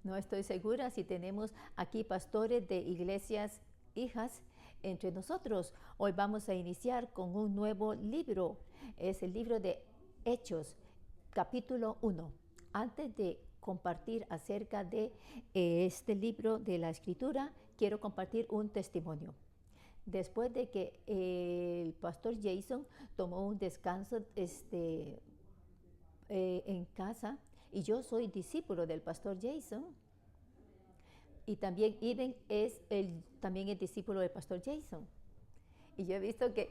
No estoy segura si tenemos aquí pastores de iglesias hijas entre nosotros. Hoy vamos a iniciar con un nuevo libro. Es el libro de Hechos, capítulo 1. Antes de compartir acerca de este libro de la Escritura, quiero compartir un testimonio. Después de que el pastor Jason tomó un descanso en casa, y yo soy discípulo del pastor Jason, y también Eden también es discípulo del pastor Jason. Y yo he visto que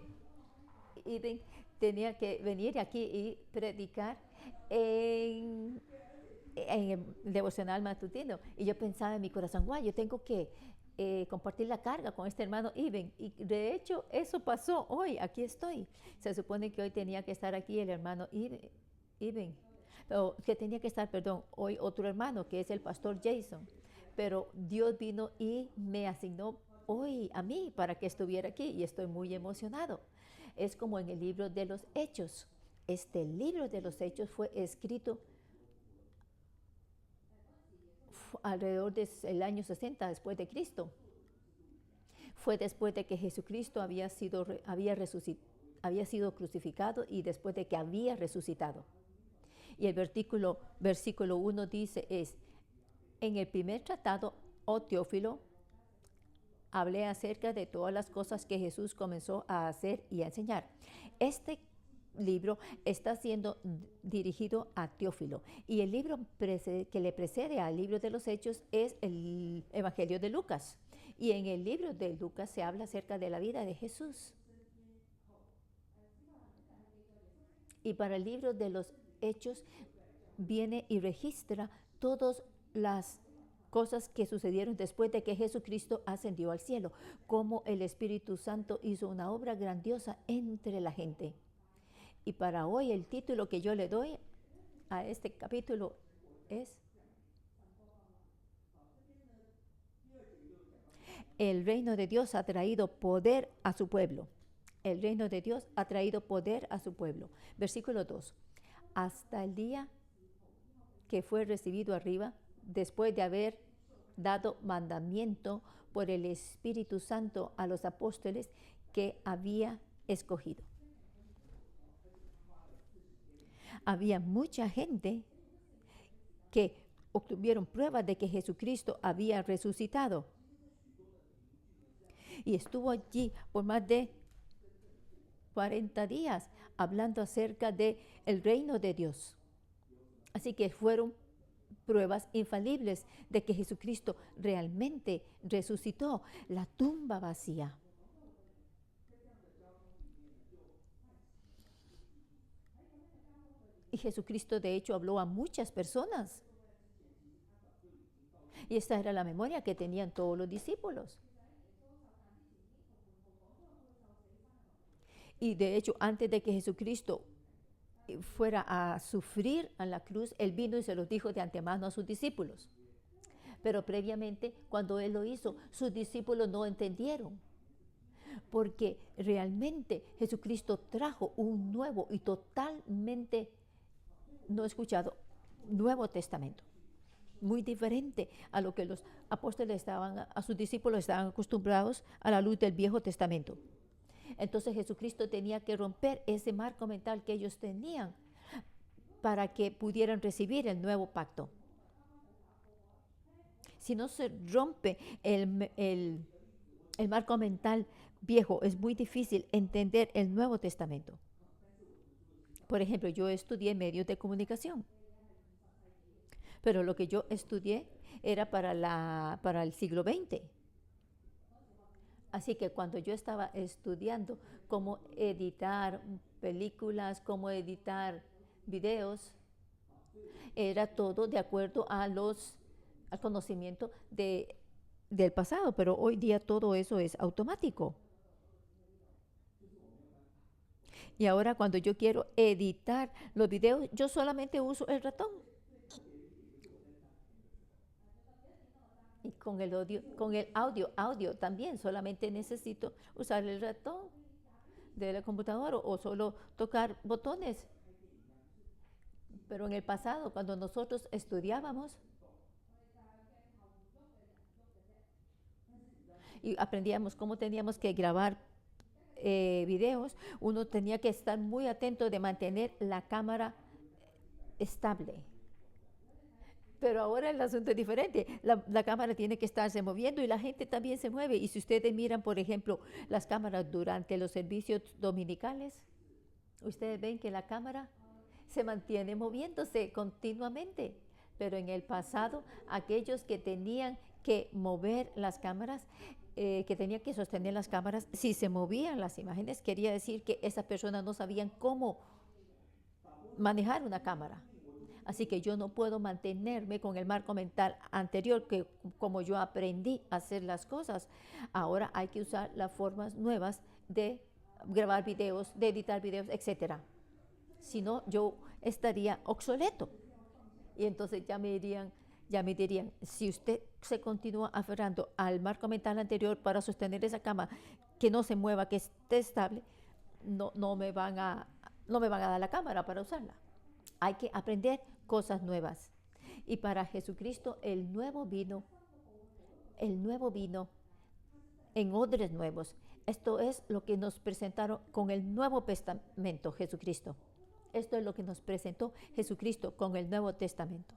Eden tenía que venir aquí y predicar en el devocional matutino. Y yo pensaba en mi corazón, guau, yo tengo que compartir la carga con este hermano Iben. Y de hecho, eso pasó hoy. Aquí estoy. Se supone que hoy tenía que estar aquí el hermano Iben. Pero que tenía que estar, perdón, hoy otro hermano, que es el pastor Jason. Pero Dios vino y me asignó hoy a mí para que estuviera aquí. Y estoy muy emocionado. Es como en el libro de los Hechos. Este libro de los Hechos fue escrito alrededor del año 60 después de Cristo. Fue después de que Jesucristo había sido crucificado y después de que había resucitado. Y el versículo 1 dice en el primer tratado, oh Teófilo, hablé acerca de todas las cosas que Jesús comenzó a hacer y a enseñar. Este libro está siendo dirigido a Teófilo, y el libro que le precede al libro de los Hechos es el Evangelio de Lucas, y en el libro de Lucas se habla acerca de la vida de Jesús. Y para el libro de los Hechos viene y registra todas las cosas que sucedieron después de que Jesucristo ascendió al cielo, cómo el Espíritu Santo hizo una obra grandiosa entre la gente. Y para hoy el título que yo le doy a este capítulo es El reino de Dios ha traído poder a su pueblo. El reino de Dios ha traído poder a su pueblo. Versículo 2. Hasta el día que fue recibido arriba, después de haber dado mandamiento por el Espíritu Santo a los apóstoles que había escogido. Había mucha gente que obtuvieron pruebas de que Jesucristo había resucitado. Y estuvo allí por más de 40 días hablando acerca del reino de Dios. Así que fueron pruebas infalibles de que Jesucristo realmente resucitó. La tumba vacía. Y Jesucristo de hecho habló a muchas personas. Y esta era la memoria que tenían todos los discípulos. Y de hecho, antes de que Jesucristo fuera a sufrir en la cruz, Él vino y se los dijo de antemano a sus discípulos. Pero previamente, cuando Él lo hizo, sus discípulos no entendieron. Porque realmente Jesucristo trajo un nuevo y totalmente no escuchado Nuevo Testamento. Muy diferente a lo que los apóstoles a sus discípulos estaban acostumbrados a la luz del Viejo Testamento. Entonces Jesucristo tenía que romper ese marco mental que ellos tenían para que pudieran recibir el nuevo pacto. Si no se rompe el marco mental viejo, es muy difícil entender el Nuevo Testamento. Por ejemplo, yo estudié medios de comunicación, pero lo que yo estudié era para el siglo XX. Así que cuando yo estaba estudiando cómo editar películas, cómo editar videos, era todo de acuerdo al conocimiento del pasado, pero hoy día todo eso es automático. Y ahora cuando yo quiero editar los videos, yo solamente uso el ratón. Y con el audio también, solamente necesito usar el ratón de la computadora o solo tocar botones. Pero en el pasado, cuando nosotros estudiábamos, y aprendíamos cómo teníamos que grabar videos, uno tenía que estar muy atento de mantener la cámara estable. Pero ahora el asunto es diferente. La cámara tiene que estarse moviendo y la gente también se mueve. Y si ustedes miran, por ejemplo, las cámaras durante los servicios dominicales, ustedes ven que la cámara se mantiene moviéndose continuamente. Pero en el pasado, aquellos que tenían que mover las cámaras, que tenían que sostener las cámaras, si se movían las imágenes, quería decir que esas personas no sabían cómo manejar una cámara. Así que yo no puedo mantenerme con el marco mental anterior, que como yo aprendí a hacer las cosas. Ahora hay que usar las formas nuevas de grabar videos, de editar videos, etc. Si no, yo estaría obsoleto. Y entonces ya me dirían, si usted se continúa aferrando al marco mental anterior para sostener esa cama, que no se mueva, que esté estable, no me van a dar la cámara para usarla. Hay que aprender cosas nuevas. Y para Jesucristo el nuevo vino en odres nuevos. Esto es lo que nos presentaron con el Nuevo Testamento, Jesucristo. Esto es lo que nos presentó Jesucristo con el Nuevo Testamento.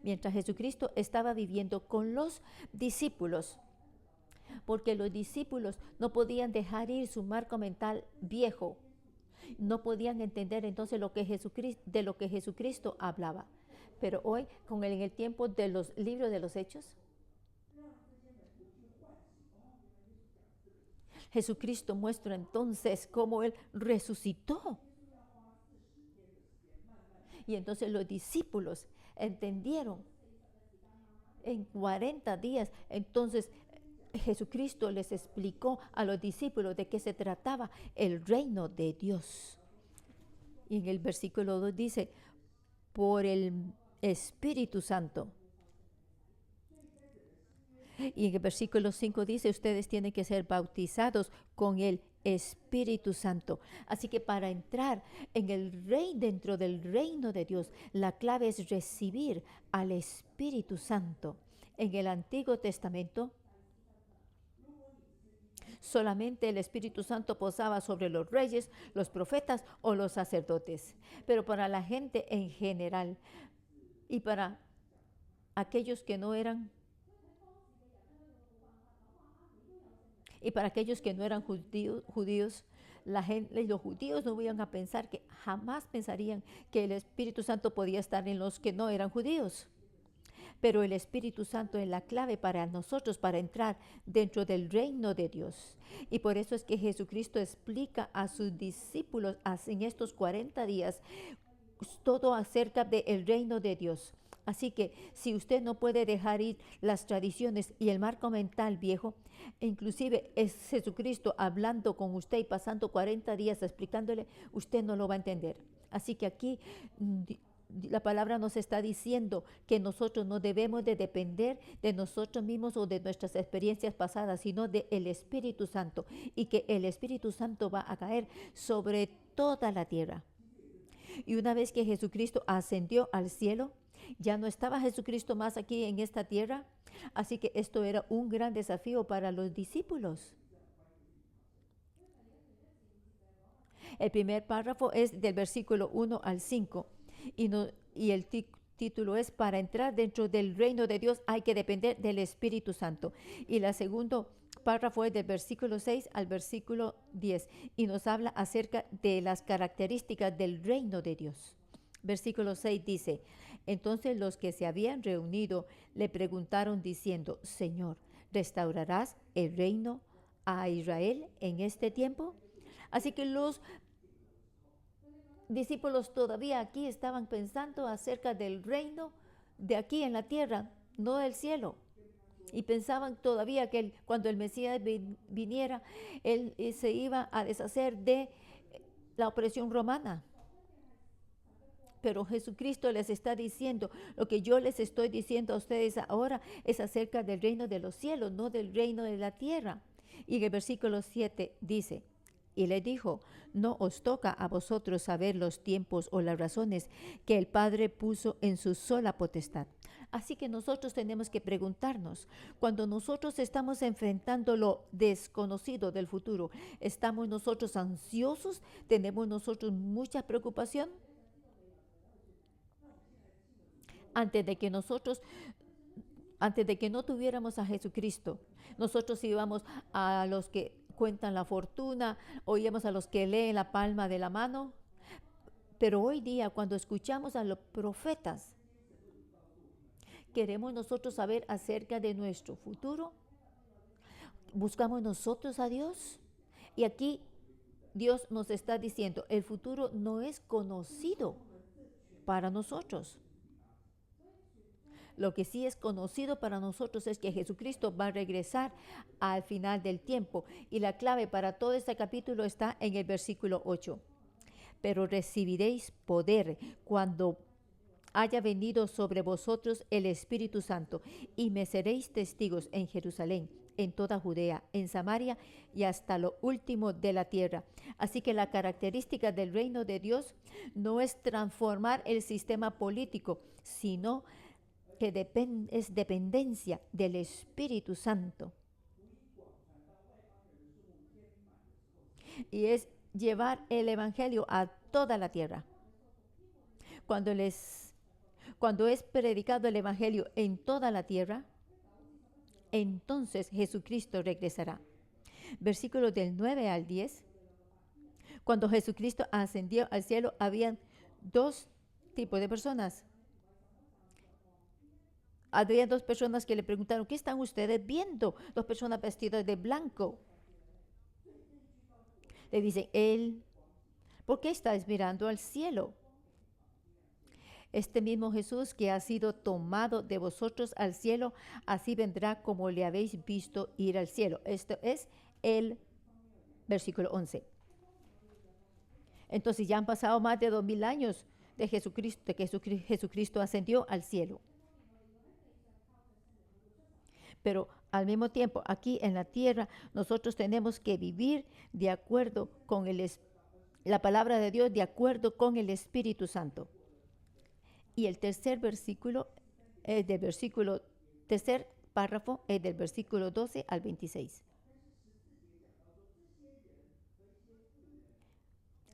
Mientras Jesucristo estaba viviendo con los discípulos, porque los discípulos no podían dejar ir su marco mental viejo, no podían entender entonces de lo que Jesucristo hablaba. Pero hoy, en el tiempo de los libros de los Hechos, Jesucristo muestra entonces cómo Él resucitó. Y entonces los discípulos entendieron en 40 días. Entonces Jesucristo les explicó a los discípulos de qué se trataba el reino de Dios. Y en el versículo 2 dice, por el Espíritu Santo. Y en el versículo 5 dice, ustedes tienen que ser bautizados con el Espíritu Santo. Así que para entrar dentro del reino de Dios, la clave es recibir al Espíritu Santo. En el Antiguo Testamento, solamente el Espíritu Santo posaba sobre los reyes, los profetas o los sacerdotes. Pero para la gente en general y para aquellos que no eran judíos, los judíos no iban a pensar, que jamás pensarían que el Espíritu Santo podía estar en los que no eran judíos. Pero el Espíritu Santo es la clave para nosotros para entrar dentro del reino de Dios. Y por eso es que Jesucristo explica a sus discípulos en estos 40 días todo acerca del reino de Dios. Así que si usted no puede dejar ir las tradiciones y el marco mental viejo, inclusive es Jesucristo hablando con usted y pasando 40 días explicándole, usted no lo va a entender. Así que aquí la palabra nos está diciendo que nosotros no debemos de depender de nosotros mismos o de nuestras experiencias pasadas, sino del Espíritu Santo, y que el Espíritu Santo va a caer sobre toda la tierra. Y una vez que Jesucristo ascendió al cielo, ya no estaba Jesucristo más aquí en esta tierra, así que esto era un gran desafío para los discípulos. El primer párrafo es del versículo 1 al 5 y el título es: para entrar dentro del reino de Dios hay que depender del Espíritu Santo. Y el segundo párrafo es del versículo 6 al versículo 10 y nos habla acerca de las características del reino de Dios. Versículo 6 dice: entonces los que se habían reunido le preguntaron diciendo: Señor, ¿restaurarás el reino a Israel en este tiempo? Así que los discípulos todavía aquí estaban pensando acerca del reino de aquí en la tierra, no del cielo. Y pensaban todavía que cuando el Mesías viniera, él se iba a deshacer de la opresión romana. Pero Jesucristo les está diciendo, lo que yo les estoy diciendo a ustedes ahora es acerca del reino de los cielos, no del reino de la tierra. Y en el versículo 7 dice: y le dijo: no os toca a vosotros saber los tiempos o las razones que el Padre puso en su sola potestad. Así que nosotros tenemos que preguntarnos, cuando nosotros estamos enfrentando lo desconocido del futuro, ¿estamos nosotros ansiosos? ¿Tenemos nosotros mucha preocupación? Antes de que nosotros, antes de que no tuviéramos a Jesucristo, nosotros íbamos a los que cuentan la fortuna, oíamos a los que leen la palma de la mano, pero hoy día cuando escuchamos a los profetas, queremos nosotros saber acerca de nuestro futuro. Buscamos nosotros a Dios. Y aquí Dios nos está diciendo, el futuro no es conocido para nosotros. Lo que sí es conocido para nosotros es que Jesucristo va a regresar al final del tiempo. Y la clave para todo este capítulo está en el versículo 8. Pero recibiréis poder cuando haya venido sobre vosotros el Espíritu Santo, y me seréis testigos en Jerusalén, en toda Judea, en Samaria y hasta lo último de la tierra. Así que la característica del reino de Dios no es transformar el sistema político, sino que es dependencia del Espíritu Santo. Y es llevar el Evangelio a toda la tierra. Cuando es predicado el Evangelio en toda la tierra, entonces Jesucristo regresará. Versículos del 9 al 10. Cuando Jesucristo ascendió al cielo, habían dos tipos de personas. Había dos personas que le preguntaron: ¿qué están ustedes viendo? Dos personas vestidas de blanco. Le dicen: ¿por qué estáis mirando al cielo? Este mismo Jesús que ha sido tomado de vosotros al cielo, así vendrá como le habéis visto ir al cielo. Esto es el versículo 11. Entonces ya han pasado más de 2000 años de que Jesucristo ascendió al cielo. Pero al mismo tiempo, aquí en la tierra, nosotros tenemos que vivir de acuerdo con la palabra de Dios, de acuerdo con el Espíritu Santo. Y el tercer párrafo es del versículo 12 al 26.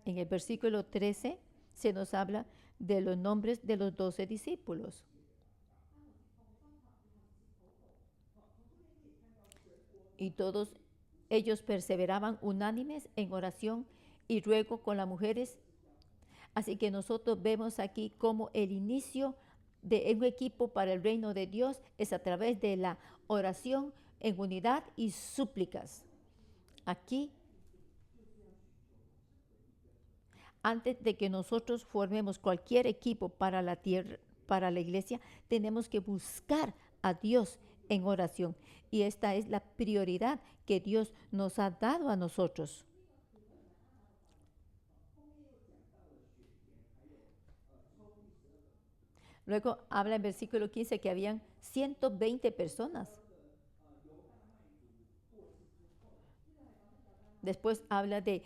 En el versículo 13 se nos habla de los nombres de los 12 discípulos. Y todos ellos perseveraban unánimes en oración y ruego con las mujeres. Así que nosotros vemos aquí como el inicio de un equipo para el reino de Dios es a través de la oración en unidad y súplicas. Aquí, antes de que nosotros formemos cualquier equipo para la tierra, para la iglesia, tenemos que buscar a Dios en oración. Y esta es la prioridad que Dios nos ha dado a nosotros. Luego habla en versículo 15 que habían 120 personas. Después habla de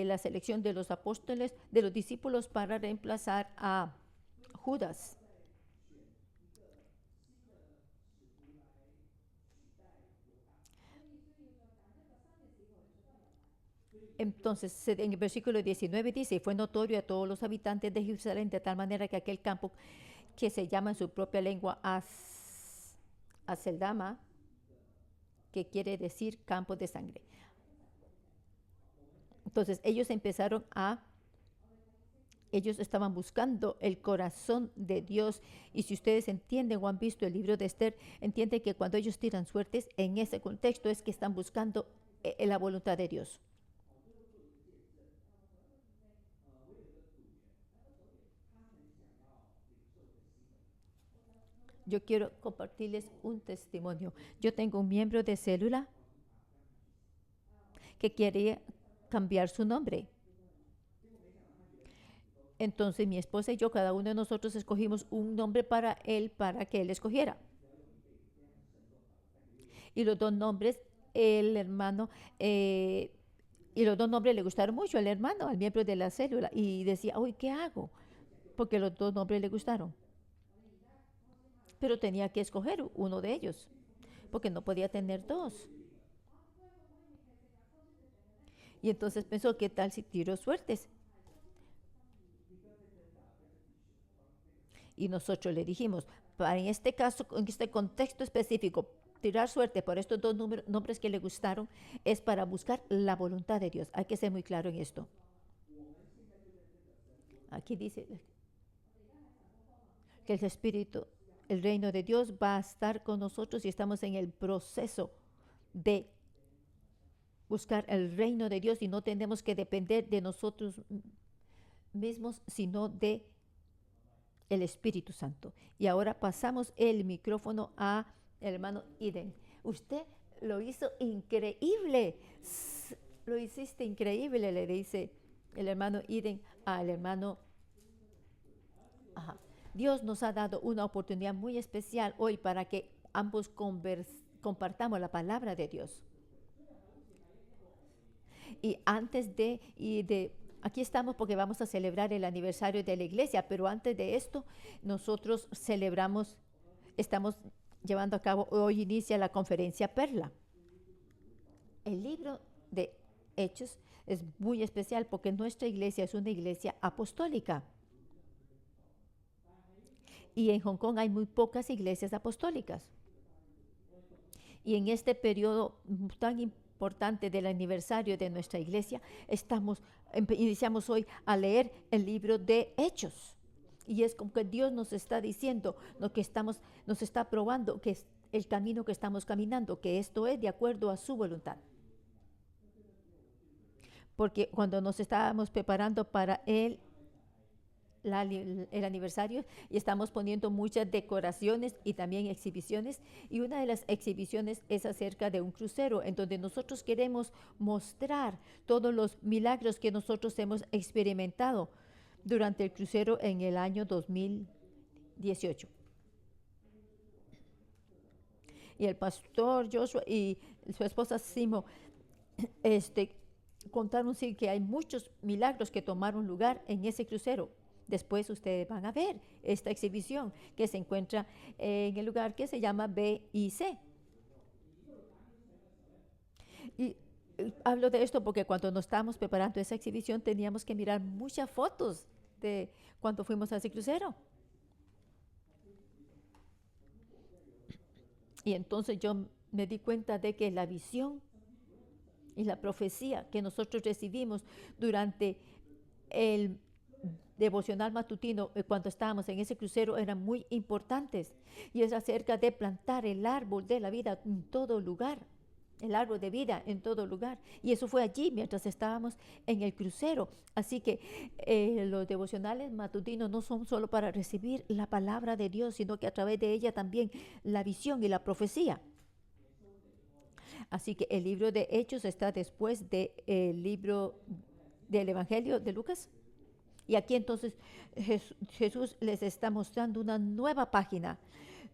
la selección de los apóstoles, de los discípulos para reemplazar a Judas. Entonces, en el versículo 19 dice: fue notorio a todos los habitantes de Jerusalén de tal manera que aquel campo, que se llama en su propia lengua Aceldama, que quiere decir campo de sangre. Entonces ellos estaban buscando el corazón de Dios. Y si ustedes entienden o han visto el libro de Esther, entienden que cuando ellos tiran suertes, en ese contexto es que están buscando la voluntad de Dios. Yo quiero compartirles un testimonio. Yo tengo un miembro de célula que quería cambiar su nombre. Entonces mi esposa y yo, cada uno de nosotros escogimos un nombre para que él escogiera. Y los dos nombres, el hermano Y los dos nombres le gustaron mucho al hermano, al miembro de la célula. Y decía, uy, ¿qué hago? Porque los dos nombres le gustaron. Pero tenía que escoger uno de ellos, porque no podía tener dos. Y entonces pensó, ¿qué tal si tiro suertes? Y nosotros le dijimos, en este caso, en este contexto específico, tirar suerte por estos dos nombres que le gustaron es para buscar la voluntad de Dios. Hay que ser muy claro en esto. Aquí dice que el Espíritu, el reino de Dios va a estar con nosotros y estamos en el proceso de buscar el reino de Dios y no tenemos que depender de nosotros mismos, sino de el Espíritu Santo. Y ahora pasamos el micrófono a el hermano Eden. Usted lo hizo increíble. Lo hiciste increíble, le dice el hermano Eden al hermano. Ajá. Dios nos ha dado una oportunidad muy especial hoy para que ambos compartamos la palabra de Dios. Y antes de aquí estamos porque vamos a celebrar el aniversario de la iglesia, pero antes de esto nosotros estamos llevando a cabo, hoy inicia la conferencia Perla. El libro de Hechos es muy especial porque nuestra iglesia es una iglesia apostólica. Y en Hong Kong hay muy pocas iglesias apostólicas. Y en este periodo tan importante del aniversario de nuestra iglesia, iniciamos hoy a leer el libro de Hechos. Y es como que Dios nos está diciendo lo que nos está probando que es el camino que estamos caminando, que esto es de acuerdo a su voluntad. Porque cuando nos estábamos preparando para el aniversario y estamos poniendo muchas decoraciones y también exhibiciones, y una de las exhibiciones es acerca de un crucero en donde nosotros queremos mostrar todos los milagros que nosotros hemos experimentado durante el crucero en el año 2018. Y el pastor Joshua y su esposa Simo contaron sí que hay muchos milagros que tomaron lugar en ese crucero. Después ustedes van a ver esta exhibición que se encuentra en el lugar que se llama BIC. Y hablo de esto porque cuando nos estábamos preparando esa exhibición teníamos que mirar muchas fotos de cuando fuimos a ese crucero. Y entonces yo me di cuenta de que la visión y la profecía que nosotros recibimos durante el devocional matutino cuando estábamos en ese crucero eran muy importantes, y es acerca de plantar el árbol de la vida en todo lugar, el árbol de vida en todo lugar, y eso fue allí mientras estábamos en el crucero. Así que los devocionales matutinos no son solo para recibir la palabra de Dios, sino que a través de ella también la visión y la profecía. Así que el libro de Hechos está después del libro del Evangelio de Lucas. Y aquí entonces Jesús les está mostrando una nueva página.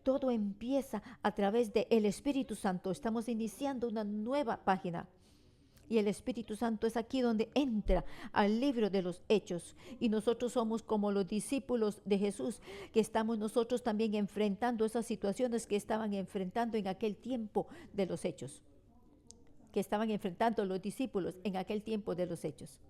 Todo empieza a través del Espíritu Santo. Estamos iniciando una nueva página. Y el Espíritu Santo es aquí donde entra al libro de los Hechos. Y nosotros somos como los discípulos de Jesús, que estamos nosotros también enfrentando esas situaciones que estaban enfrentando en aquel tiempo de los Hechos. Que estaban enfrentando los discípulos en aquel tiempo de los Hechos.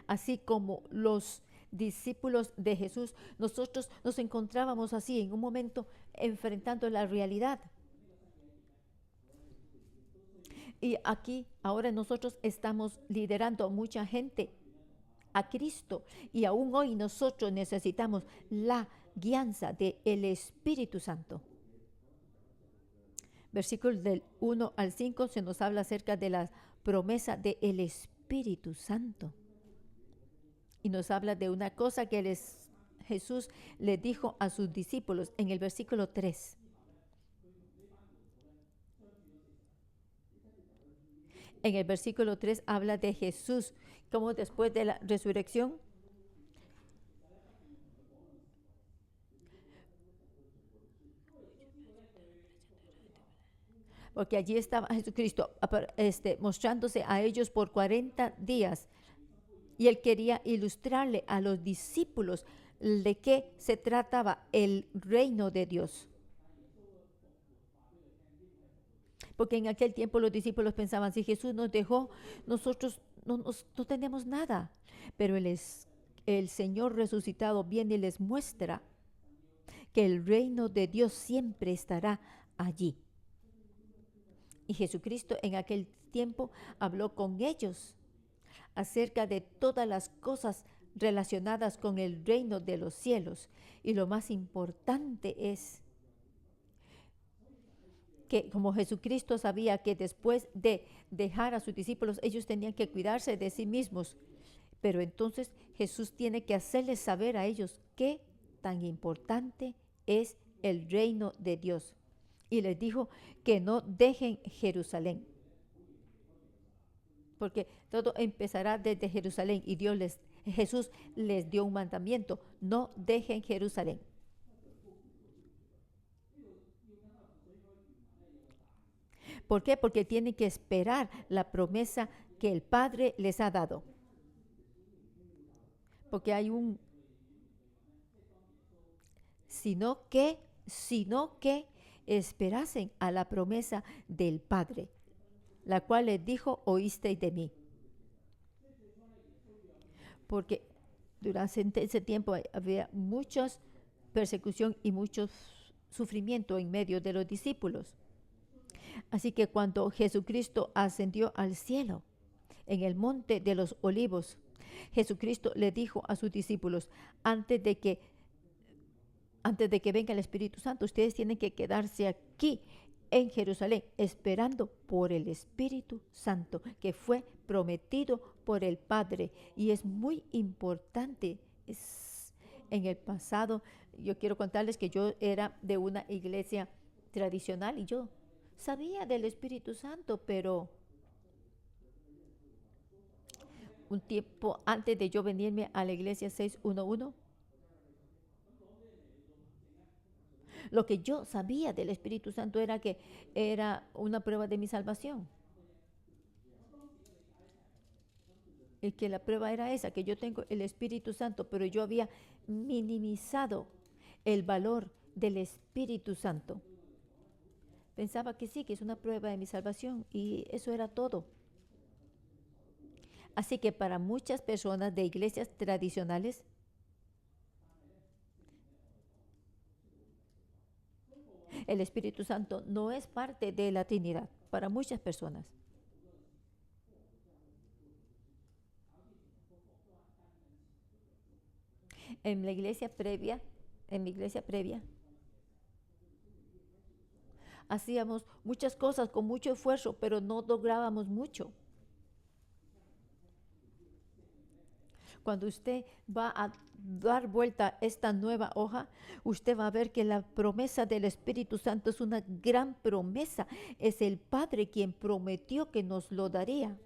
Así como los discípulos de Jesús, nosotros nos encontrábamos así en un momento enfrentando la realidad. Y aquí ahora nosotros estamos liderando a mucha gente a Cristo, y aún hoy nosotros necesitamos la guianza del Espíritu Santo. Versículos del 1 al 5 se nos habla acerca de la promesa del Espíritu Santo. Y nos habla de una cosa que Jesús le dijo a sus discípulos en el versículo 3. En el versículo 3 habla de Jesús, como después de la resurrección, porque allí estaba Jesucristo mostrándose a ellos por 40 días. Y él quería ilustrarle a los discípulos de qué se trataba el reino de Dios. Porque en aquel tiempo los discípulos pensaban, si Jesús nos dejó, nosotros no tenemos nada. Pero el Señor resucitado viene y les muestra que el reino de Dios siempre estará allí. Y Jesucristo en aquel tiempo habló con ellos acerca de todas las cosas relacionadas con el reino de los cielos. Y lo más importante es que como Jesucristo sabía que después de dejar a sus discípulos, ellos tenían que cuidarse de sí mismos. Pero entonces Jesús tiene que hacerles saber a ellos qué tan importante es el reino de Dios. Y les dijo que no dejen Jerusalén, porque todo empezará desde Jerusalén. Y Jesús les dio un mandamiento: no dejen Jerusalén. ¿Por qué? Porque tienen que esperar la promesa que el Padre les ha dado. Porque hay sino que esperasen a la promesa del Padre, la cual les dijo: oísteis de mí. Porque durante ese tiempo había mucha persecución y mucho sufrimiento en medio de los discípulos. Así que cuando Jesucristo ascendió al cielo, en el monte de los olivos, Jesucristo le dijo a sus discípulos: antes de que venga el Espíritu Santo, ustedes tienen que quedarse aquí en Jerusalén, esperando por el Espíritu Santo, que fue prometido por el Padre. Y es muy importante. En el pasado, yo quiero contarles que yo era de una iglesia tradicional y yo sabía del Espíritu Santo, pero un tiempo antes de yo venirme a la iglesia 611, lo que yo sabía del Espíritu Santo era que era una prueba de mi salvación. Y que la prueba era esa, que yo tengo el Espíritu Santo, pero yo había minimizado el valor del Espíritu Santo. Pensaba que sí, que es una prueba de mi salvación, y eso era todo. Así que para muchas personas de iglesias tradicionales, el Espíritu Santo no es parte de la Trinidad, para muchas personas. En mi iglesia previa, hacíamos muchas cosas con mucho esfuerzo, pero no lográbamos mucho. Cuando usted va a dar vuelta esta nueva hoja, usted va a ver que la promesa del Espíritu Santo es una gran promesa. Es el Padre quien prometió que nos lo daría.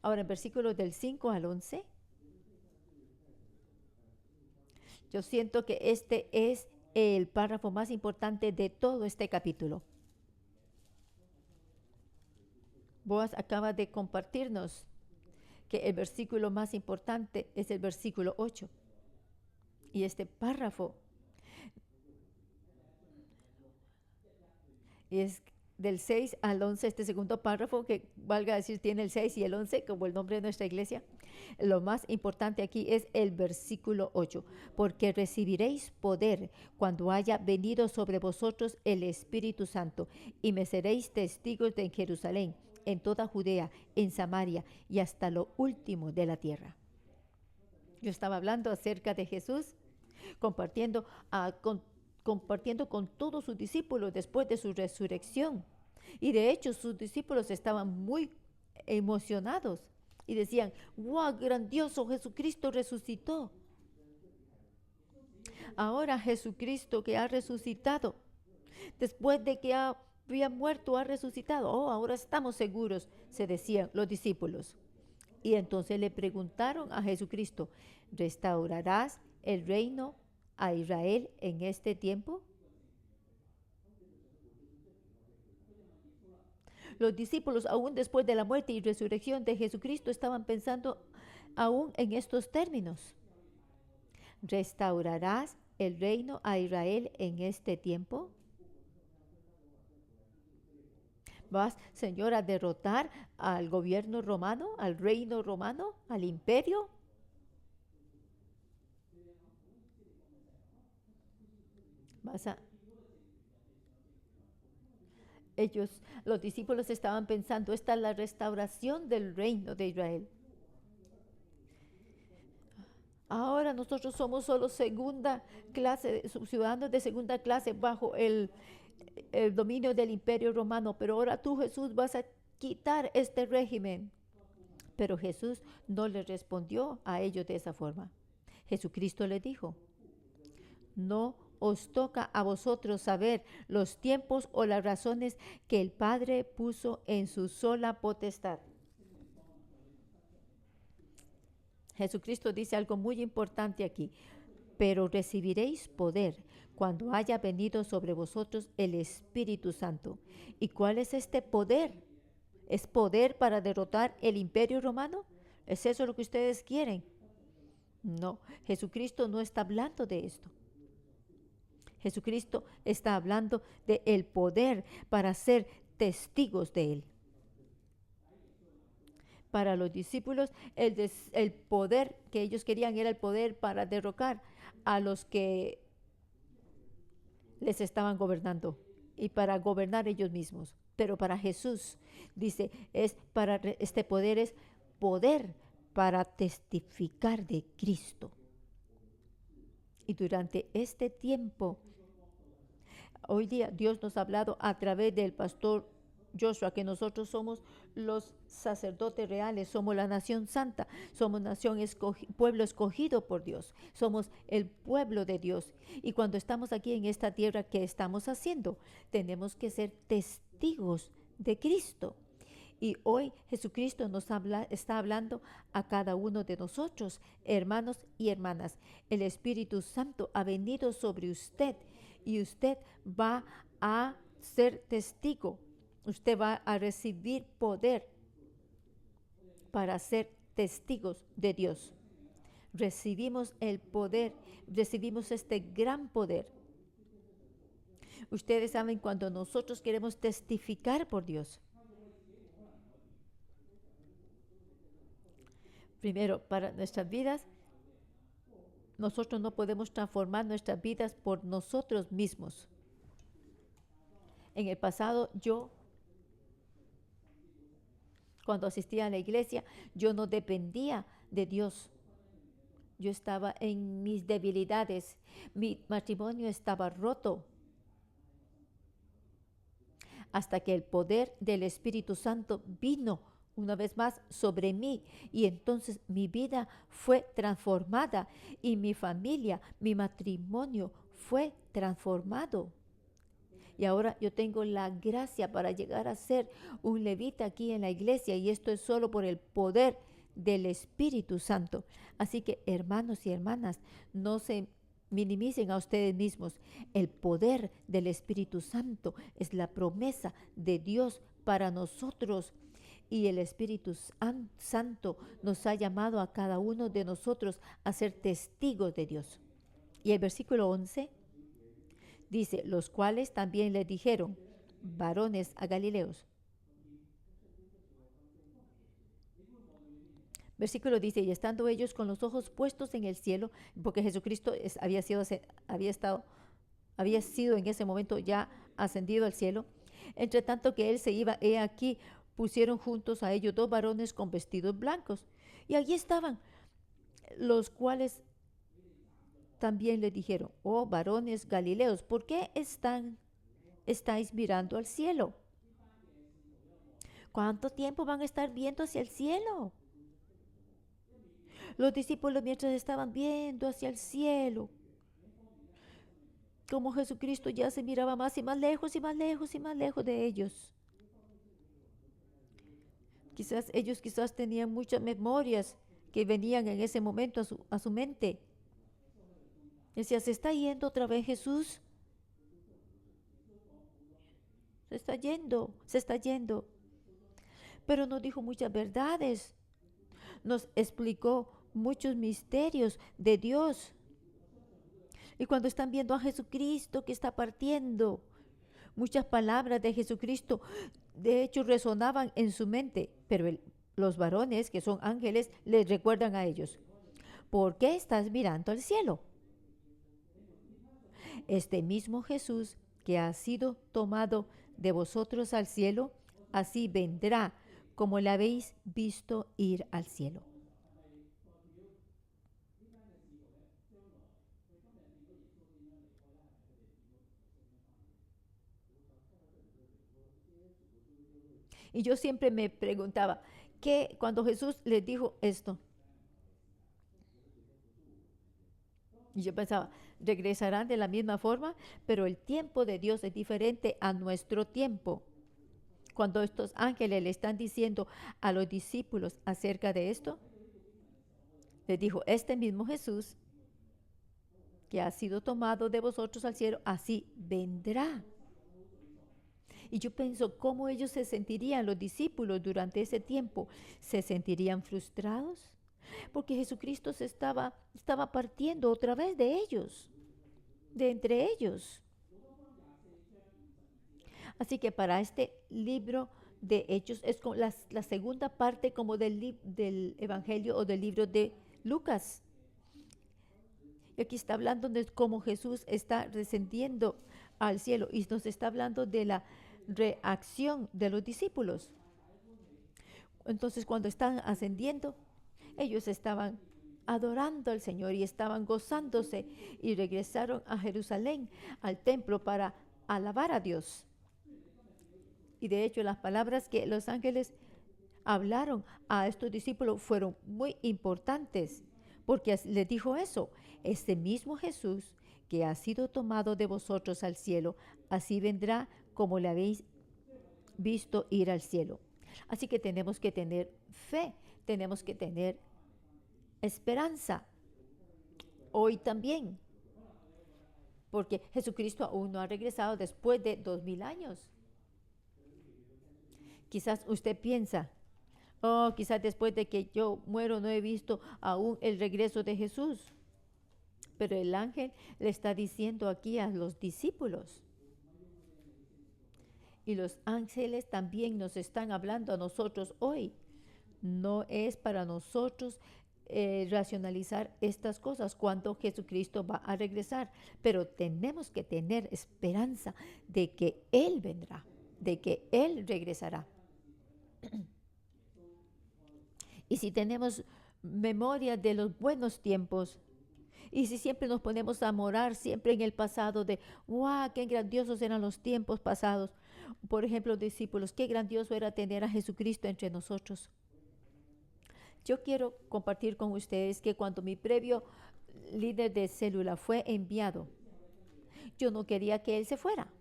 Ahora, en versículos del 5 al 11, yo siento que este es el párrafo más importante de todo este capítulo. Boaz acaba de compartirnos que el versículo más importante es el versículo 8. Y este párrafo es del 6 al 11, este segundo párrafo, que valga decir tiene el 6 y el 11 como el nombre de nuestra iglesia. Lo más importante aquí es el versículo 8, porque recibiréis poder cuando haya venido sobre vosotros el Espíritu Santo, y me seréis testigos en Jerusalén, en toda Judea, en Samaria y hasta lo último de la tierra. Yo estaba hablando acerca de Jesús, compartiendo con todos sus discípulos después de su resurrección. Y de hecho sus discípulos estaban muy emocionados y decían: ¡wow, grandioso! Jesucristo resucitó. Ahora Jesucristo, que ha resucitado, después de que había muerto, ha resucitado. Oh, ahora estamos seguros, se decían los discípulos. Y entonces le preguntaron a Jesucristo: ¿restaurarás el reino a Israel en este tiempo? los discípulos, aún después de la muerte y resurrección de Jesucristo, estaban pensando aún en estos términos. ¿Restaurarás el reino a Israel en este tiempo? ¿Vas, Señor, a derrotar al gobierno romano, al reino romano, al imperio? ¿Vas a Ellos, los discípulos estaban pensando, esta es la restauración del reino de Israel. Ahora nosotros somos solo segunda clase, ciudadanos de segunda clase bajo el dominio del imperio romano, pero ahora tú, Jesús, vas a quitar este régimen. Pero Jesús no le respondió a ellos de esa forma. Jesucristo le dijo, no os toca a vosotros saber los tiempos o las razones que el Padre puso en su sola potestad. Jesucristo dice algo muy importante aquí. Pero recibiréis poder cuando haya venido sobre vosotros el Espíritu Santo. ¿Y cuál es este poder? ¿Es poder para derrotar el imperio romano? ¿Es eso lo que ustedes quieren? No, Jesucristo no está hablando de esto. Jesucristo está hablando de el poder para ser testigos de Él. Para los discípulos, el poder que ellos querían era el poder para derrocar a los que les estaban gobernando y para gobernar ellos mismos. Pero para Jesús, dice, este poder es poder para testificar de Cristo. Y durante este tiempo, hoy día Dios nos ha hablado a través del pastor Joshua, que nosotros somos los sacerdotes reales, somos la nación santa, somos pueblo escogido por Dios, somos el pueblo de Dios. Y cuando estamos aquí en esta tierra, ¿qué estamos haciendo? Tenemos que ser testigos de Cristo. Y hoy Jesucristo está hablando a cada uno de nosotros, hermanos y hermanas. El Espíritu Santo ha venido sobre usted y usted va a ser testigo. Usted va a recibir poder para ser testigos de Dios. Recibimos el poder, recibimos este gran poder. Ustedes saben, cuando nosotros queremos testificar por Dios, primero, para nuestras vidas, nosotros no podemos transformar nuestras vidas por nosotros mismos. En el pasado, cuando asistía a la iglesia, yo no dependía de Dios. Yo estaba en mis debilidades. Mi matrimonio estaba roto. Hasta que el poder del Espíritu Santo vino una vez más sobre mí, y entonces mi vida fue transformada y mi familia, mi matrimonio fue transformado. Y ahora yo tengo la gracia para llegar a ser un levita aquí en la iglesia, y esto es solo por el poder del Espíritu Santo. Así que, hermanos y hermanas, no se minimicen a ustedes mismos. El poder del Espíritu Santo es la promesa de Dios para nosotros. Y el Espíritu Santo nos ha llamado a cada uno de nosotros a ser testigos de Dios. Y el versículo 11 dice, los cuales también le dijeron, varones a Galileos. Versículo dice, y estando ellos con los ojos puestos en el cielo, porque Jesucristo había sido en ese momento ya ascendido al cielo, entre tanto que él se iba, he aquí, pusieron juntos a ellos dos varones con vestidos blancos. Y allí estaban, los cuales también le dijeron, oh varones galileos, ¿por qué estáis mirando al cielo? ¿Cuánto tiempo van a estar viendo hacia el cielo? Los discípulos, mientras estaban viendo hacia el cielo, como Jesucristo ya se miraba más y más lejos y más lejos y más lejos de ellos. Ellos tenían muchas memorias que venían en ese momento a su mente. Decía, ¿se está yendo otra vez Jesús? Se está yendo, se está yendo. pero nos dijo muchas verdades. Nos explicó muchos misterios de Dios. Y cuando están viendo a Jesucristo que está partiendo, muchas palabras de Jesucristo de hecho resonaban en su mente, pero los varones que son ángeles les recuerdan a ellos: ¿por qué estás mirando al cielo? Este mismo Jesús que ha sido tomado de vosotros al cielo, así vendrá como le habéis visto ir al cielo. Y yo siempre me preguntaba, ¿qué cuando Jesús les dijo esto? Y yo pensaba, regresarán de la misma forma, pero el tiempo de Dios es diferente a nuestro tiempo. Cuando estos ángeles le están diciendo a los discípulos acerca de esto, les dijo, este mismo Jesús que ha sido tomado de vosotros al cielo, así vendrá. Y yo pienso cómo ellos se sentirían, los discípulos, durante ese tiempo. ¿Se sentirían frustrados? Porque Jesucristo estaba partiendo otra vez de ellos, de entre ellos. Así que para este libro de Hechos es como la segunda parte como del Evangelio o del libro de Lucas. Y aquí está hablando de cómo Jesús está descendiendo al cielo y nos está hablando de la reacción de los discípulos. Entonces, cuando están ascendiendo, ellos estaban adorando al Señor y estaban gozándose y regresaron a Jerusalén, al templo, para alabar a Dios. Y de hecho, las palabras que los ángeles hablaron a estos discípulos fueron muy importantes, porque les dijo eso: este mismo Jesús que ha sido tomado de vosotros al cielo, así vendrá como le habéis visto ir al cielo. Así que tenemos que tener fe, tenemos que tener esperanza hoy también, porque Jesucristo aún no ha regresado después de 2000 años. Quizás usted piensa, oh, quizás después de que yo muero no he visto aún el regreso de Jesús. Pero el ángel le está diciendo aquí a los discípulos. Y los ángeles también nos están hablando a nosotros hoy. No es para nosotros racionalizar estas cosas cuando Jesucristo va a regresar, pero tenemos que tener esperanza de que Él vendrá, de que Él regresará. Y si tenemos memoria de los buenos tiempos, y si siempre nos ponemos a morar siempre en el pasado de, wow, qué grandiosos eran los tiempos pasados. Por ejemplo, discípulos, qué grandioso era tener a Jesucristo entre nosotros. Yo quiero compartir con ustedes que cuando mi previo líder de célula fue enviado, yo no quería que él se fuera.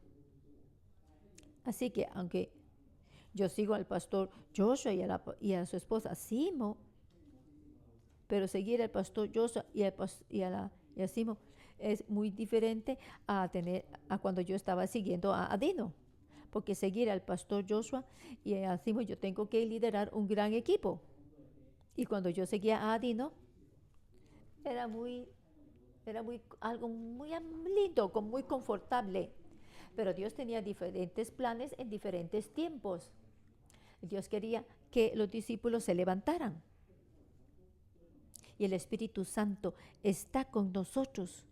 Así que aunque yo sigo al pastor Joshua y a su esposa Simo, pero seguir al pastor Joshua y a Simo es muy diferente a cuando yo estaba siguiendo a Dino. Porque seguir al pastor Joshua y a Simo, yo tengo que liderar un gran equipo. Y cuando yo seguía a Adino, era algo muy lindo, muy confortable. Pero Dios tenía diferentes planes en diferentes tiempos. Dios quería que los discípulos se levantaran. Y el Espíritu Santo está con nosotros.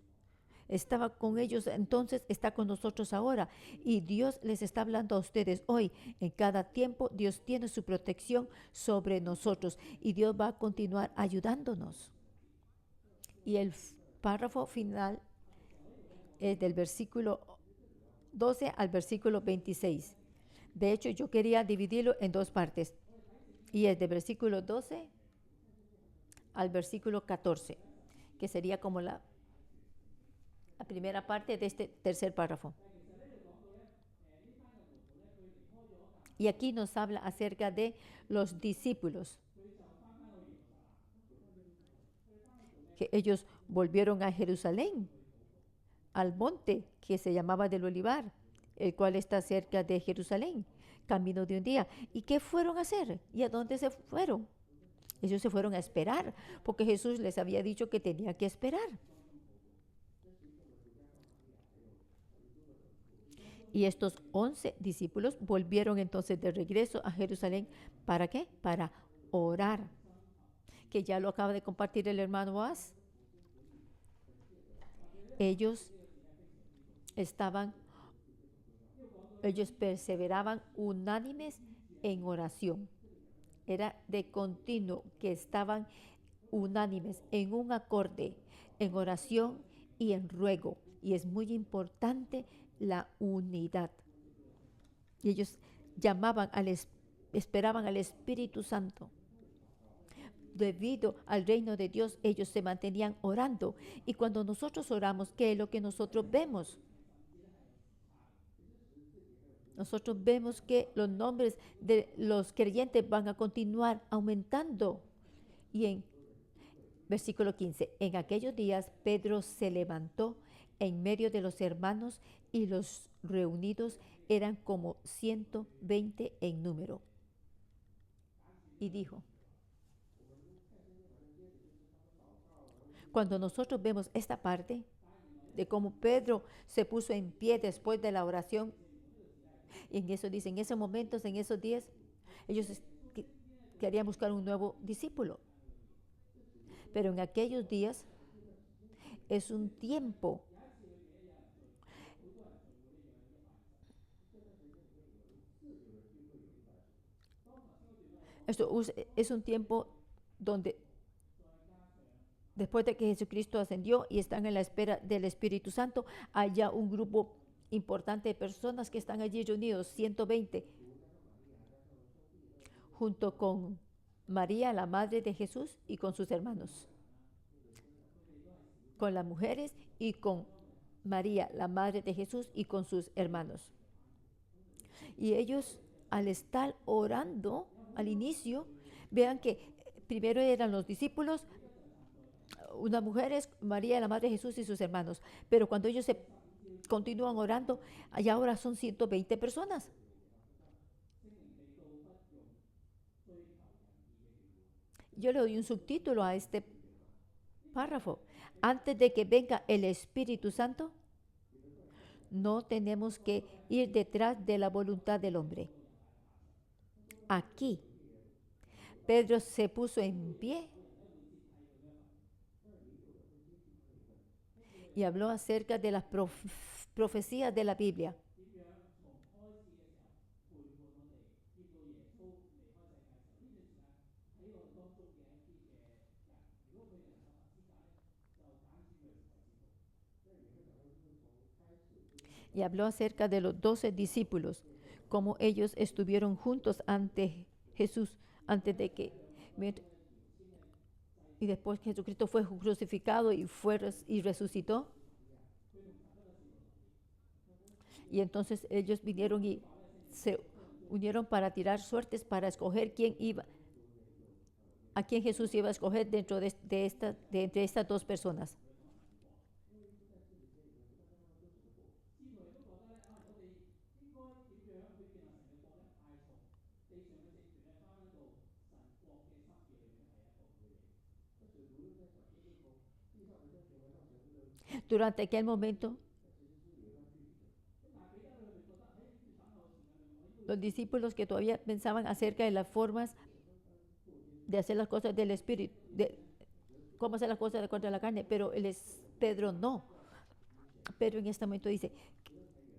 Estaba con ellos entonces, está con nosotros ahora. Y Dios les está hablando a ustedes hoy. En cada tiempo Dios tiene su protección sobre nosotros. Y Dios va a continuar ayudándonos. Y el párrafo final es del versículo 12 al versículo 26. De hecho, yo quería dividirlo en dos partes. Y es del versículo 12 al versículo 14, que sería como la primera parte de este tercer párrafo. Y aquí nos habla acerca de los discípulos, que ellos volvieron a Jerusalén, al monte que se llamaba del Olivar, el cual está cerca de Jerusalén, camino de un día. ¿Y qué fueron a hacer? ¿Y a dónde se fueron? Ellos se fueron a esperar, porque Jesús les había dicho que tenía que esperar. Y estos 11 discípulos volvieron entonces de regreso a Jerusalén. ¿Para qué? Para orar. Que ya lo acaba de compartir el hermano Oaz. Ellos estaban, ellos perseveraban unánimes en oración. Era de continuo que estaban unánimes en un acorde, en oración y en ruego. Y es muy importante la unidad. Y ellos esperaban al Espíritu Santo. Debido al reino de Dios, ellos se mantenían orando. Y cuando nosotros oramos, ¿qué es lo que nosotros vemos? Nosotros vemos que los nombres de los creyentes van a continuar aumentando. Y en versículo 15, en aquellos días Pedro se levantó en medio de los hermanos y los reunidos eran como 120 en número. Y dijo, cuando nosotros vemos esta parte de cómo Pedro se puso en pie después de la oración, en eso dice, en esos momentos, en esos días, ellos querían buscar un nuevo discípulo. Pero en aquellos días es un tiempo. Esto es un tiempo donde después de que Jesucristo ascendió y están en la espera del Espíritu Santo, hay ya un grupo importante de personas que están allí reunidos, 120, junto con María, la madre de Jesús, y con sus hermanos, con las mujeres y con María, la madre de Jesús, y con sus hermanos. Y ellos, al estar orando al inicio, vean que primero eran los discípulos, unas mujeres, María, la madre de Jesús y sus hermanos. Pero cuando ellos se continúan orando, y ahora son 120 personas. Yo le doy un subtítulo a este párrafo. Antes de que venga el Espíritu Santo, no tenemos que ir detrás de la voluntad del hombre. Aquí, Pedro se puso en pie y habló acerca de las profecías de la Biblia. Y habló acerca de los 12 discípulos, como ellos estuvieron juntos ante Jesús, antes de que, y después que Jesucristo fue crucificado y resucitó. Y entonces ellos vinieron y se unieron para tirar suertes, para escoger a quién Jesús iba a escoger dentro de entre estas dos personas. Durante aquel momento, los discípulos que todavía pensaban acerca de las formas de hacer las cosas del Espíritu, de cómo hacer las cosas de contra la carne, pero Pedro no. Pedro en este momento dice,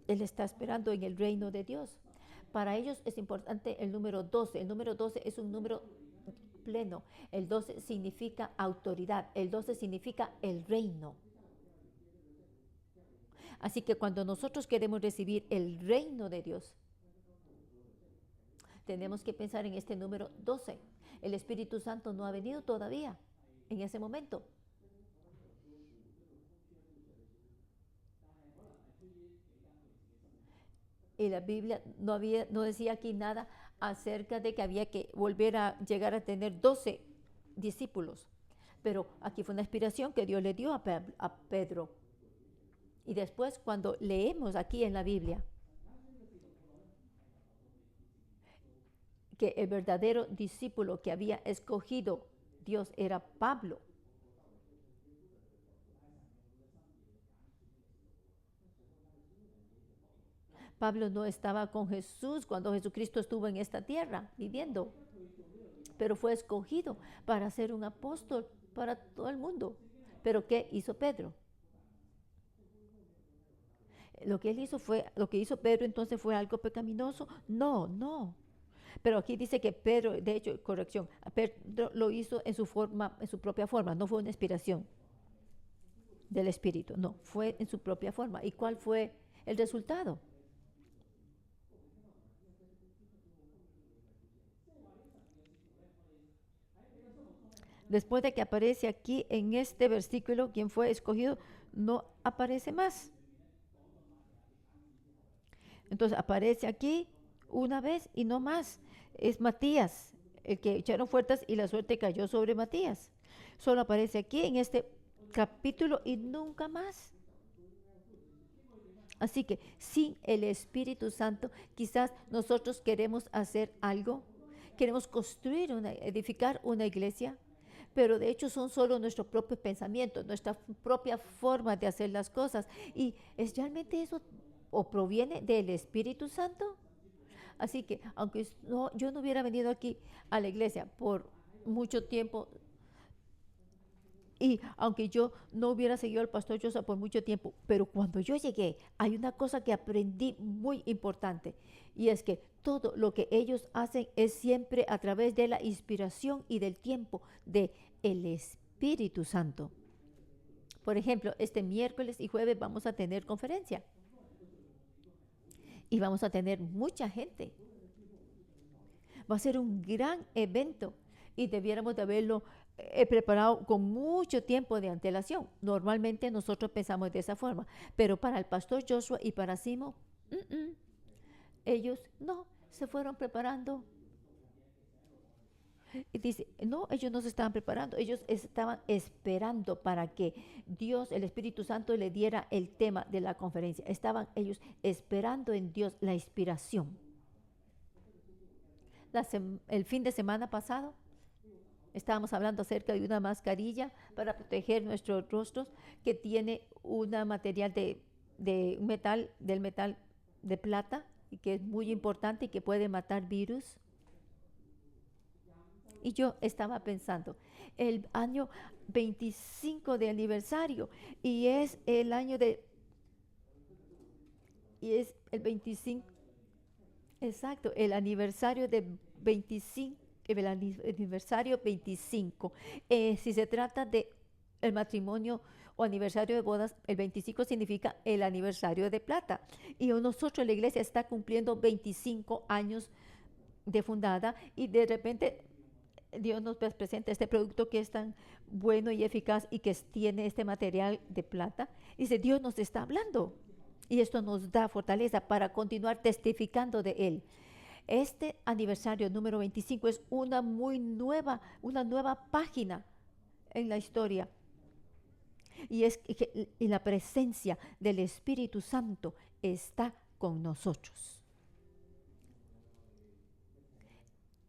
él está esperando en el reino de Dios. Para ellos es importante el número 12. El número 12 es un número pleno. El 12 significa autoridad. El 12 significa el reino. Así que cuando nosotros queremos recibir el reino de Dios, tenemos que pensar en este número 12. El Espíritu Santo no ha venido todavía en ese momento. Y la Biblia no decía aquí nada acerca de que había que volver a llegar a tener 12 discípulos. Pero aquí fue una inspiración que Dios le dio a Pedro. Y después cuando leemos aquí en la Biblia, que el verdadero discípulo que había escogido Dios era Pablo. Pablo no estaba con Jesús cuando Jesucristo estuvo en esta tierra viviendo, pero fue escogido para ser un apóstol para todo el mundo. ¿Pero qué hizo Pedro? Lo que hizo Pedro entonces fue algo pecaminoso. No, no. Pero aquí dice que Pedro, de hecho, corrección, Pedro lo hizo en su forma, en su propia forma, no fue una inspiración del Espíritu, no, fue en su propia forma. ¿Y cuál fue el resultado? Después de que aparece aquí en este versículo, quien fue escogido, no aparece más. Entonces aparece aquí una vez y no más. Es Matías, el que echaron fuerzas y la suerte cayó sobre Matías. Solo aparece aquí en este capítulo y nunca más. Así que sin el Espíritu Santo, quizás nosotros queremos hacer algo, queremos construir, edificar una iglesia, pero de hecho son solo nuestros propios pensamientos, nuestra propia forma de hacer las cosas. ¿Y es realmente eso o proviene del Espíritu Santo? Así que aunque no, yo no hubiera venido aquí a la iglesia por mucho tiempo, y aunque yo no hubiera seguido al pastor Joshua por mucho tiempo, pero cuando yo llegué, hay una cosa que aprendí muy importante, y es que todo lo que ellos hacen es siempre a través de la inspiración y del tiempo de el Espíritu Santo. Por ejemplo, este miércoles y jueves vamos a tener conferencia y vamos a tener mucha gente. Va a ser un gran evento y debiéramos de haberlo preparado con mucho tiempo de antelación. Normalmente nosotros pensamos de esa forma, pero para el pastor Joshua y para Simo, ellos no, se fueron preparando. Y dice, no, ellos no se estaban preparando, ellos estaban esperando para que Dios, el Espíritu Santo, le diera el tema de la conferencia. Estaban ellos esperando en Dios la inspiración. El fin de semana pasado estábamos hablando acerca de una mascarilla para proteger nuestros rostros que tiene una material de metal, del metal de plata, y que es muy importante y que puede matar virus. Y yo estaba pensando, el año 25 de aniversario, y es el año de, y es el 25, exacto, el aniversario de 25, el aniversario 25. Si se trata de el matrimonio o aniversario de bodas, el 25 significa el aniversario de plata. Y nosotros, la iglesia, está cumpliendo 25 años de fundada, y de repente Dios nos presenta este producto que es tan bueno y eficaz y que tiene este material de plata. Dice, Dios nos está hablando y esto nos da fortaleza para continuar testificando de Él. Este aniversario número 25 es una nueva página en la historia. Y la presencia del Espíritu Santo está con nosotros.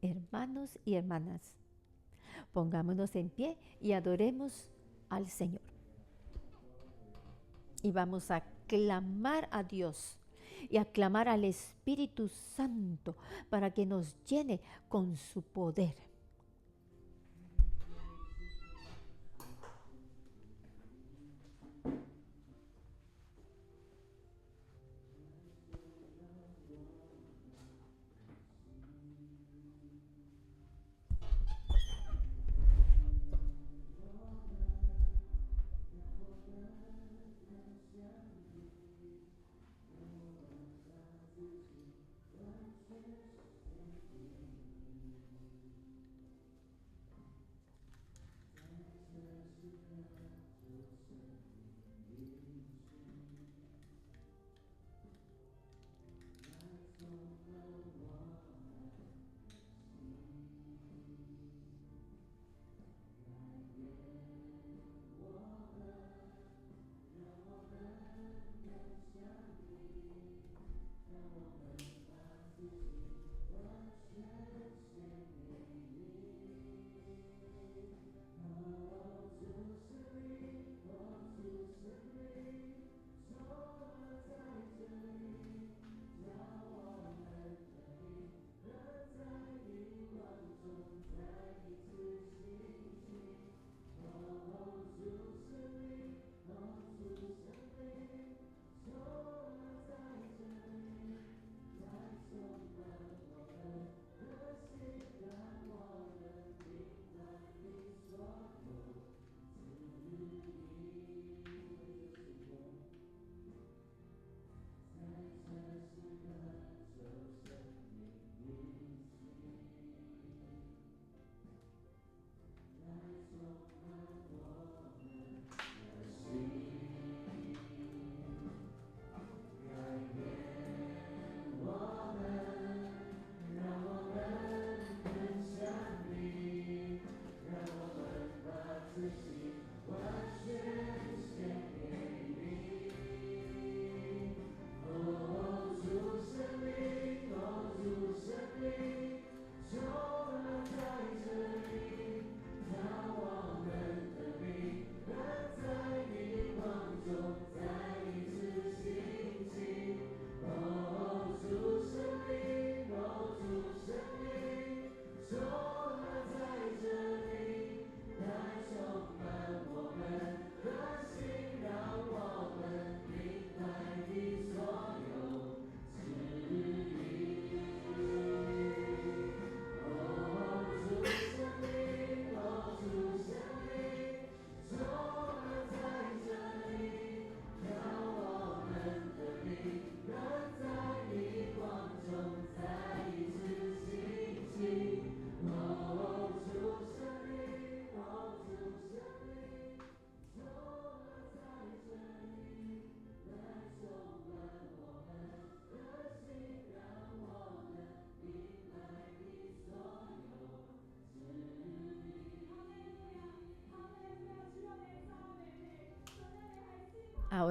Hermanos y hermanas, pongámonos en pie y adoremos al Señor. Y vamos a clamar a Dios y a clamar al Espíritu Santo para que nos llene con su poder.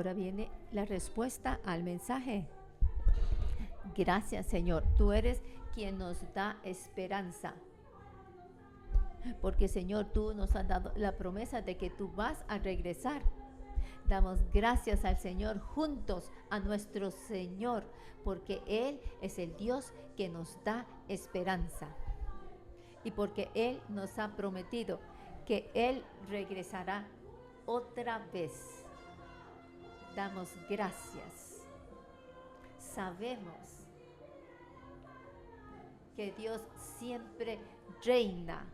Ahora viene la respuesta al mensaje. Gracias, Señor. Tú eres quien nos da esperanza. Porque, Señor, tú nos has dado la promesa de que tú vas a regresar. Damos gracias al Señor juntos, a nuestro Señor, porque Él es el Dios que nos da esperanza. Y porque Él nos ha prometido que Él regresará otra vez. Damos gracias. Sabemos que Dios siempre reina.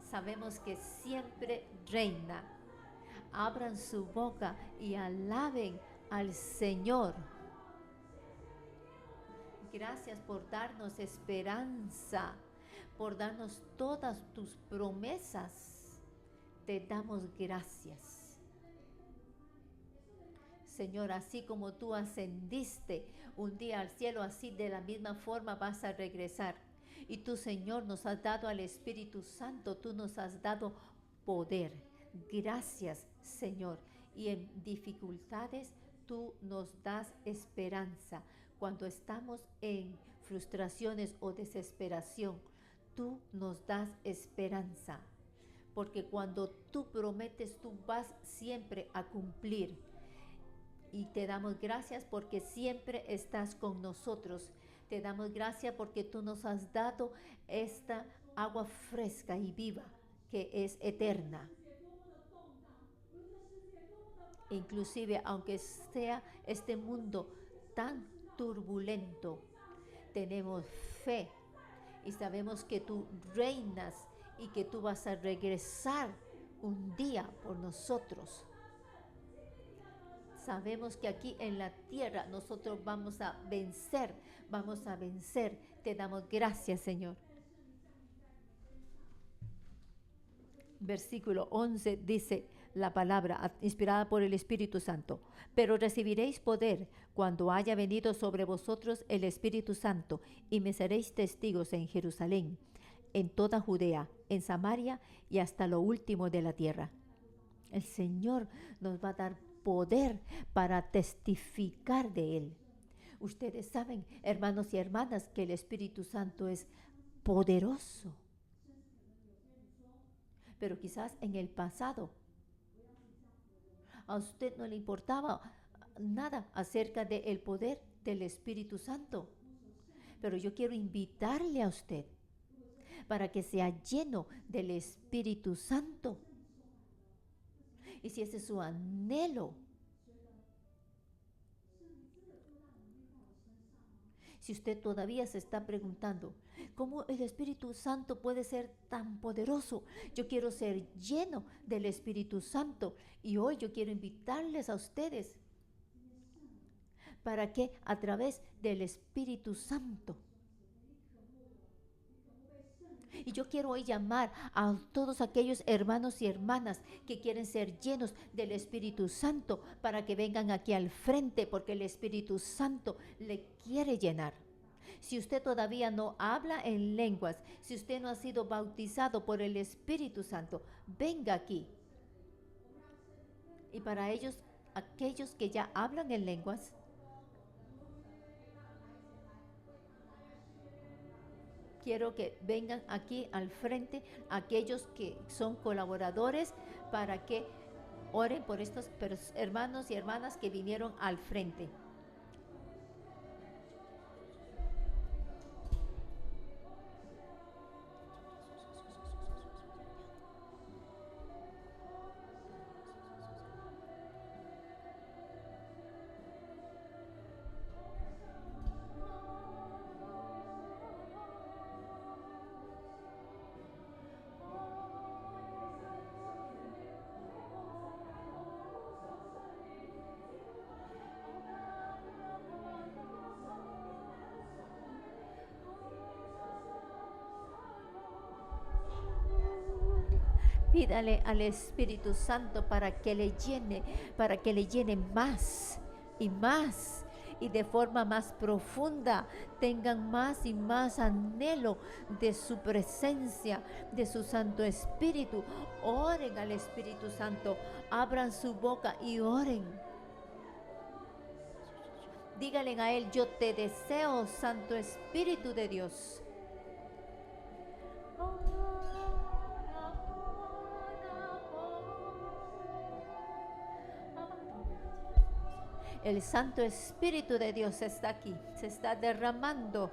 Sabemos que siempre reina. Abran su boca y alaben al Señor. Gracias por darnos esperanza, por darnos todas tus promesas. Te damos gracias. Señor, así como tú ascendiste un día al cielo, así de la misma forma vas a regresar. Y tú, Señor, nos has dado al Espíritu Santo, tú nos has dado poder. Gracias, Señor. Y en dificultades tú nos das esperanza. Cuando estamos en frustraciones o desesperación, tú nos das esperanza. Porque cuando tú prometes, tú vas siempre a cumplir. Y te damos gracias porque siempre estás con nosotros. Te damos gracias porque tú nos has dado esta agua fresca y viva que es eterna. Inclusive, aunque sea este mundo tan turbulento, tenemos fe y sabemos que tú reinas y que tú vas a regresar un día por nosotros. Sabemos que aquí en la tierra nosotros vamos a vencer, vamos a vencer. Te damos gracias, Señor. Versículo 11 dice la palabra inspirada por el Espíritu Santo. Pero recibiréis poder cuando haya venido sobre vosotros el Espíritu Santo y me seréis testigos en Jerusalén, en toda Judea, en Samaria y hasta lo último de la tierra. El Señor nos va a dar poder para testificar de Él. Ustedes saben, hermanos y hermanas, que el Espíritu Santo es poderoso. Pero quizás en el pasado a usted no le importaba nada acerca del poder del Espíritu Santo. Pero yo quiero invitarle a usted para que sea lleno del Espíritu Santo. Y si ese es su anhelo, si usted todavía se está preguntando, ¿cómo el Espíritu Santo puede ser tan poderoso? Yo quiero ser lleno del Espíritu Santo. Y hoy yo quiero invitarles a ustedes para que a través del Espíritu Santo, y yo quiero hoy llamar a todos aquellos hermanos y hermanas que quieren ser llenos del Espíritu Santo para que vengan aquí al frente, porque el Espíritu Santo le quiere llenar. Si usted todavía no habla en lenguas, si usted no ha sido bautizado por el Espíritu Santo, venga aquí. Y para ellos, aquellos que ya hablan en lenguas, quiero que vengan aquí al frente aquellos que son colaboradores para que oren por estos hermanos y hermanas que vinieron al frente. Pídale al Espíritu Santo para que le llene más y más y de forma más profunda. Tengan más y más anhelo de su presencia, de su Santo Espíritu. Oren al Espíritu Santo, abran su boca y oren. Díganle a Él, yo te deseo, Santo Espíritu de Dios. El Santo Espíritu de Dios está aquí, se está derramando.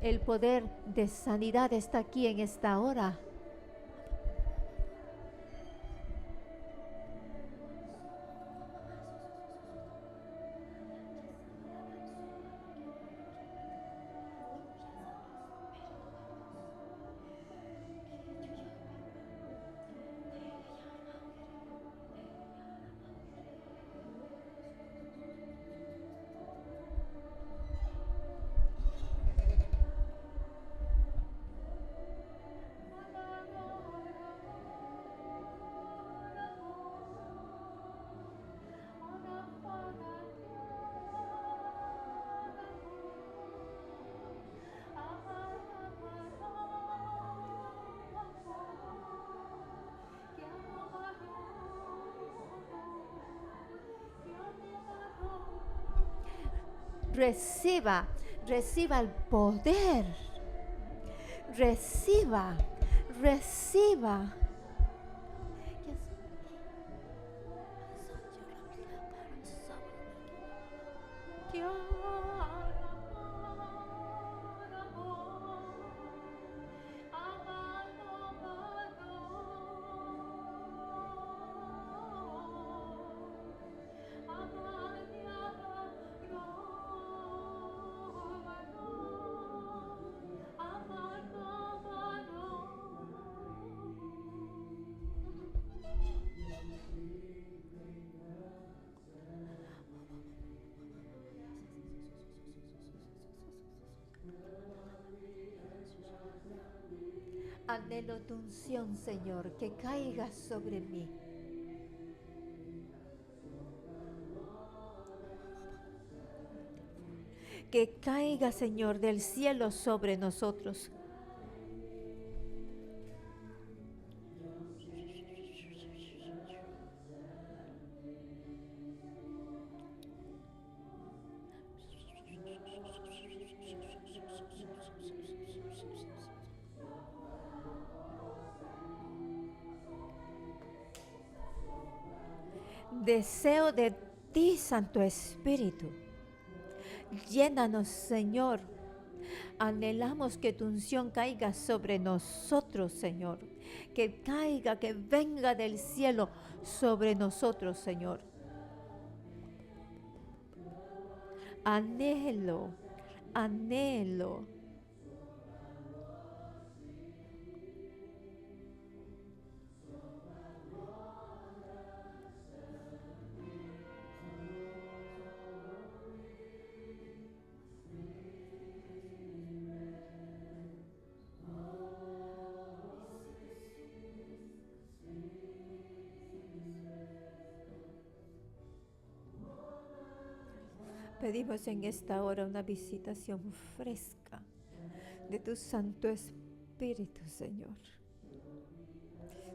El poder de sanidad está aquí en esta hora. Reciba, reciba el poder. Reciba, reciba. Anhelo tu unción, Señor, que caiga sobre mí. Que caiga, Señor, del cielo sobre nosotros. Deseo de ti, Santo Espíritu. Llénanos, Señor. Anhelamos que tu unción caiga sobre nosotros, Señor. Que caiga, que venga del cielo sobre nosotros, Señor. Anhelo, anhelo. Pedimos en esta hora una visitación fresca de tu Santo Espíritu, Señor,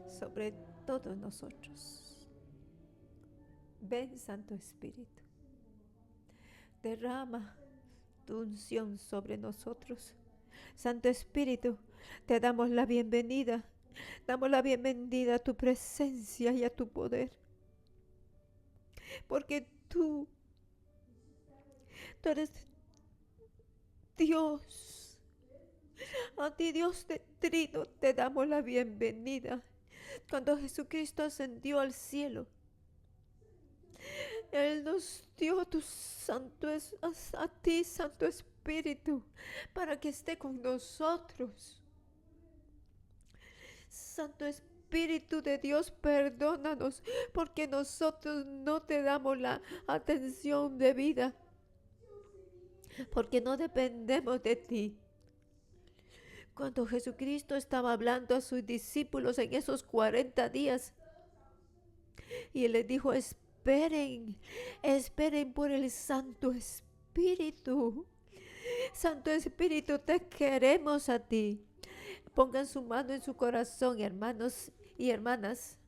sobre todos nosotros. Ven, Santo Espíritu, derrama tu unción sobre nosotros. Santo Espíritu, te damos la bienvenida. Damos la bienvenida a tu presencia y a tu poder. Porque tú eres Dios. A ti, Dios de Trino, te damos la bienvenida. Cuando Jesucristo ascendió al cielo, Él nos dio tu Santo, a ti, Santo Espíritu, para que esté con nosotros. Santo Espíritu de Dios, perdónanos, porque nosotros no te damos la atención debida, porque no dependemos de ti. Cuando Jesucristo estaba hablando a sus discípulos en esos 40 días, y Él les dijo, esperen por el Santo Espíritu. Santo Espíritu, te queremos a ti. Pongan su mano en su corazón, hermanos y hermanas.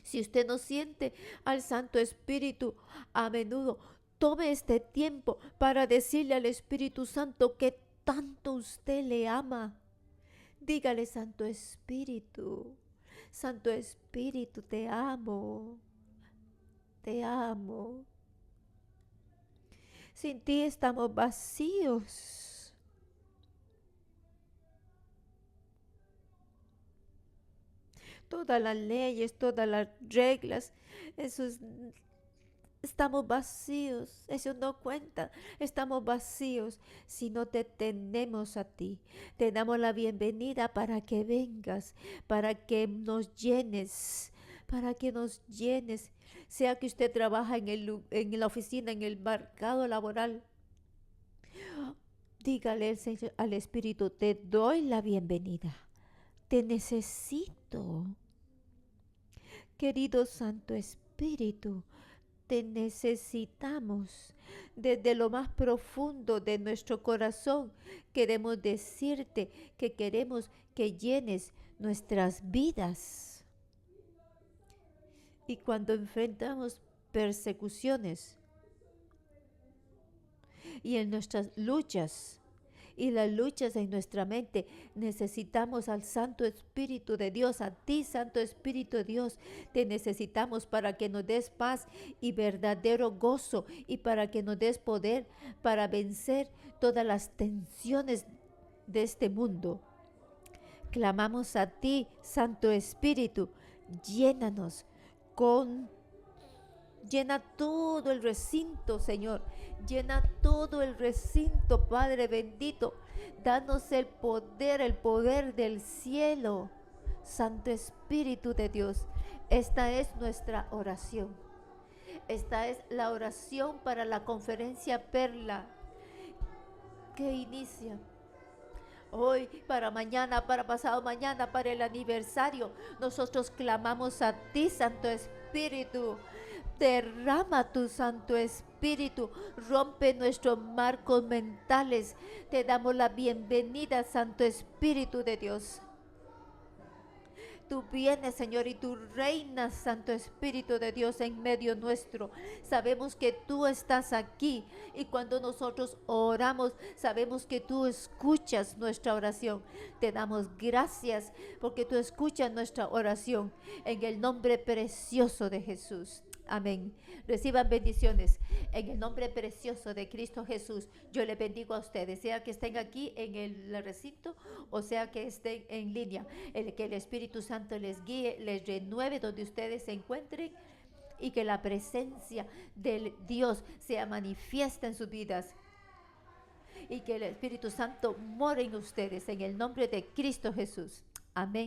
Si usted no siente al Santo Espíritu a menudo, tome este tiempo para decirle al Espíritu Santo que tanto usted le ama. Dígale, Santo Espíritu, te amo, te amo. Sin ti estamos vacíos. Todas las leyes, todas las reglas, estamos vacíos, eso no cuenta, estamos vacíos si no te tenemos a ti. Te damos la bienvenida para que vengas, para que nos llenes, sea que usted trabaja en la oficina, en el mercado laboral. Dígale al Espíritu, te doy la bienvenida. Te necesito. Querido Santo Espíritu, te necesitamos. Desde lo más profundo de nuestro corazón queremos decirte que queremos que llenes nuestras vidas. Y cuando enfrentamos persecuciones y en nuestras luchas, y las luchas en nuestra mente, necesitamos al Santo Espíritu de Dios, a ti, Santo Espíritu de Dios, te necesitamos para que nos des paz y verdadero gozo y para que nos des poder para vencer todas las tensiones de este mundo. Clamamos a ti, Santo Espíritu, llénanos llena todo el recinto, Señor. Llena todo el recinto, Padre bendito. Danos el poder del cielo. Santo Espíritu de Dios, esta es nuestra oración. Esta es la oración para la conferencia Perla que inicia hoy, para mañana, para pasado mañana, para el aniversario. Nosotros clamamos a ti, Santo Espíritu. Derrama tu Santo Espíritu, rompe nuestros marcos mentales. Te damos la bienvenida, Santo Espíritu de Dios. Tú vienes, Señor, y tú reinas, Santo Espíritu de Dios, en medio nuestro. Sabemos que tú estás aquí y cuando nosotros oramos, sabemos que tú escuchas nuestra oración. Te damos gracias porque tú escuchas nuestra oración en el nombre precioso de Jesús. Amén. Reciban bendiciones en el nombre precioso de Cristo Jesús. Yo les bendigo a ustedes, sea que estén aquí en el recinto o sea que estén en línea. Que el Espíritu Santo les guíe, les renueve donde ustedes se encuentren y que la presencia de Dios sea manifiesta en sus vidas. Y que el Espíritu Santo more en ustedes en el nombre de Cristo Jesús. Amén.